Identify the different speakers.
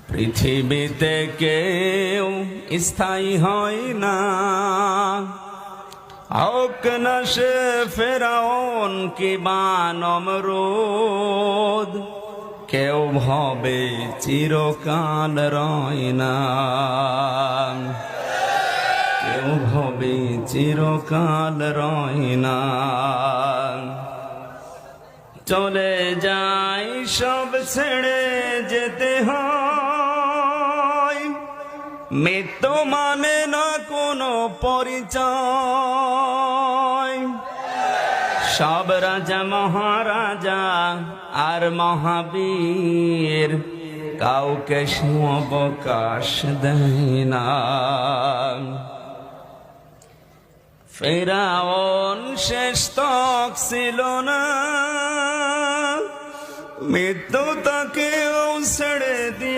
Speaker 1: পৃথিবীতে কেউ স্থায়ী হয় না, হোক না সে ফেরাউন কিবা নমরুদ, কেউ ভবে চিরকাল রয় না, কেউ ভবে চিরকাল রয় না। চলে যাই সব ছেড়ে যেতে হয়, মৃত্যু মানে না কোনো পরিচয়। সব রাজা মহারাজা আর মহাবীর কাউকে অবকাশ দেয় না। ফেরাউন শেষ তক ছিল না, মৃত্যু তাকেও ছেড়ে দিয়ে